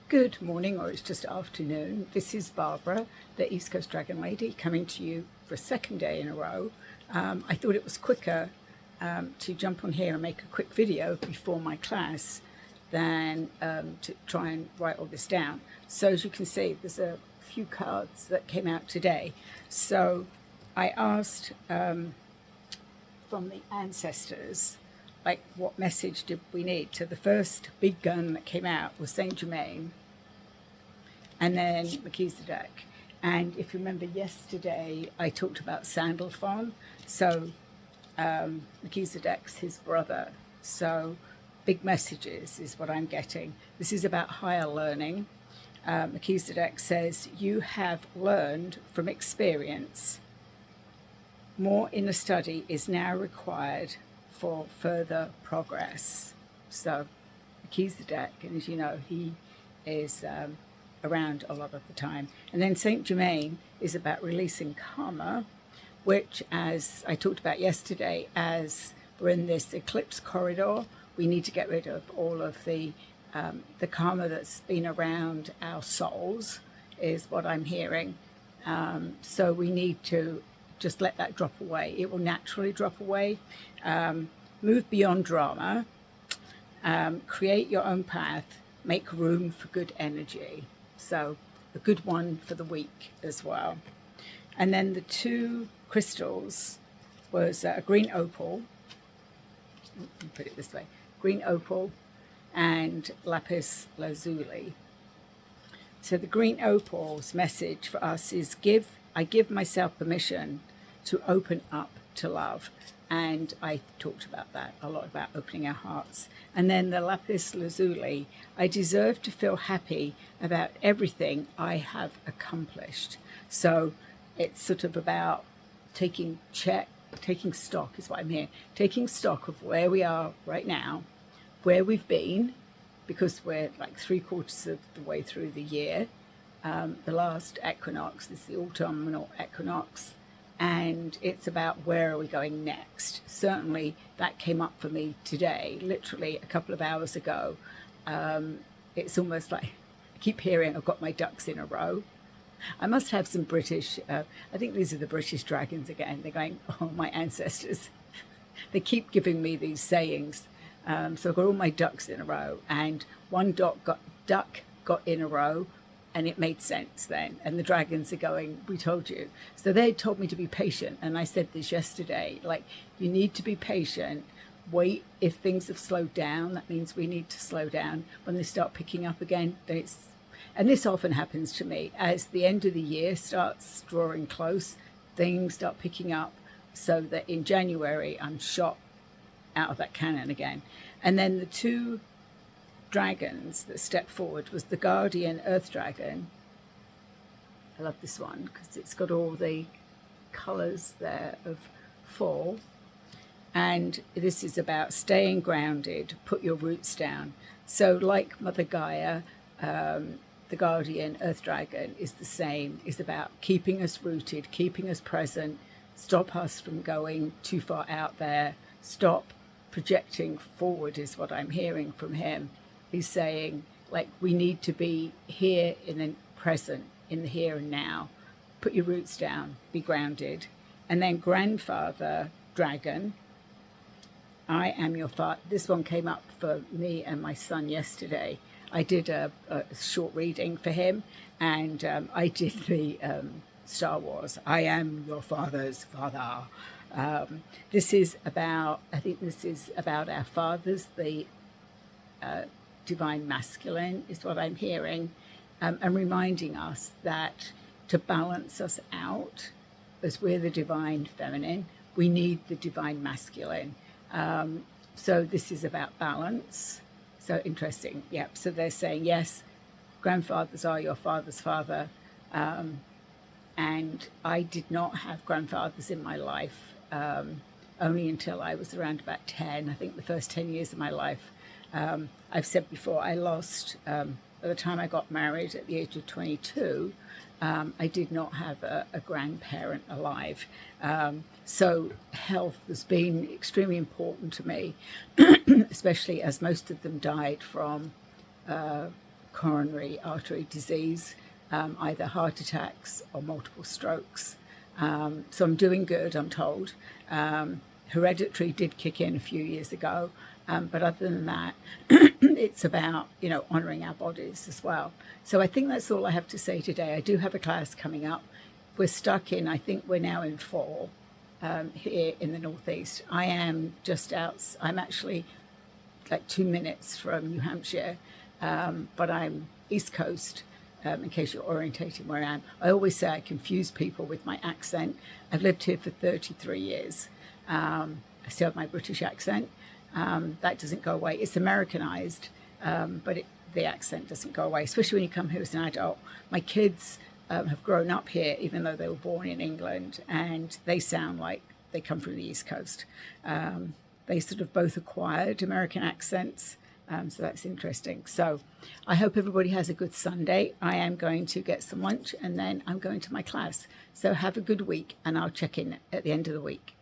Good morning, or it's just afternoon. This is Barbara, the East Coast Dragon Lady, coming to you for a second day in a row. I thought it was quicker to jump on here and make a quick video before my class than to try and write all this down. So as you can see, there's a few cards that came out today. So I asked from the ancestors, like, what message did we need? So the first big gun that came out was Saint Germain, and then Melchizedek. And if you remember yesterday, I talked about Sandalphon. So Melchizedek's his brother. So big messages is what I'm getting. This is about higher learning. Melchizedek says, you have learned from experience. More inner study is now required for further progress. So Melchizedek, and as you know, he is around a lot of the time. And then Saint Germain is about releasing karma, which, as I talked about yesterday, as we're in this eclipse corridor, we need to get rid of all of the karma that's been around our souls, is what I'm hearing. So we need to just let that drop away. It will naturally drop away. Move beyond drama. Create your own path. Make room for good energy. So a good one for the week as well. And then the two crystals was a green opal. Let me put it this way. Green opal and lapis lazuli. So the green opal's message for us is I give myself permission to open up to love. And I talked about that a lot, about opening our hearts. And then the lapis lazuli, I deserve to feel happy about everything I have accomplished. So it's sort of about taking stock is what I'm hearing. Taking stock of where we are right now, where we've been, because we're like 3/4 of the way through the year. The last equinox is the autumnal equinox. And it's about where are we going next. Certainly that came up for me today, literally a couple of hours ago. It's almost like I keep hearing I've got my ducks in a row. I must have some British, I think these are the British dragons again. They're going, oh, my ancestors. They keep giving me these sayings. So I've got all my ducks in a row, and one duck got in a row. And it made sense then. And the dragons are going, we told you. So they told me to be patient. And I said this yesterday, like, you need to be patient. Wait, if things have slowed down, that means we need to slow down. When they start picking up again, and this often happens to me, as the end of the year starts drawing close, things start picking up, so that in January, I'm shot out of that cannon again. And then the two dragons that stepped forward was the guardian earth dragon. I love this one because it's got all the colors there of fall, and this is about staying grounded, put your roots down. So like Mother Gaia, the guardian earth dragon is the same, is about keeping us rooted, keeping us present, stop us from going too far out there, stop projecting forward, is what I'm hearing from him. He's saying, like, we need to be here in the present, in the here and now. Put your roots down, be grounded. And then grandfather dragon, I am your father. This one came up for me and my son yesterday. I did a short reading for him, and I did the Star Wars. I am your father's father. This is about, I think this is about our fathers, the divine masculine is what I'm hearing, and reminding us that to balance us out, as we're the divine feminine, we need the divine masculine. So this is about balance. So interesting. Yep. So they're saying, yes, grandfathers are your father's father. And I did not have grandfathers in my life, only until I was around about 10, I think the first 10 years of my life. I've said before, I lost, by the time I got married at the age of 22, I did not have a grandparent alive. So health has been extremely important to me, especially as most of them died from coronary artery disease, either heart attacks or multiple strokes. So I'm doing good, I'm told. Hereditary did kick in a few years ago, but other than that, it's about, honouring our bodies as well. So I think that's all I have to say today. I do have a class coming up. We're stuck in, I think we're now in fall here in the Northeast. I am just out, I'm actually like 2 minutes from New Hampshire, but I'm East Coast. In case you're orientating where I am. I always say I confuse people with my accent. I've lived here for 33 years. I still have my British accent. That doesn't go away. It's Americanized, but the accent doesn't go away, especially when you come here as an adult. My kids have grown up here, even though they were born in England, and they sound like they come from the East Coast. They sort of both acquired American accents. So that's interesting. So I hope everybody has a good Sunday. I am going to get some lunch and then I'm going to my class. So have a good week and I'll check in at the end of the week.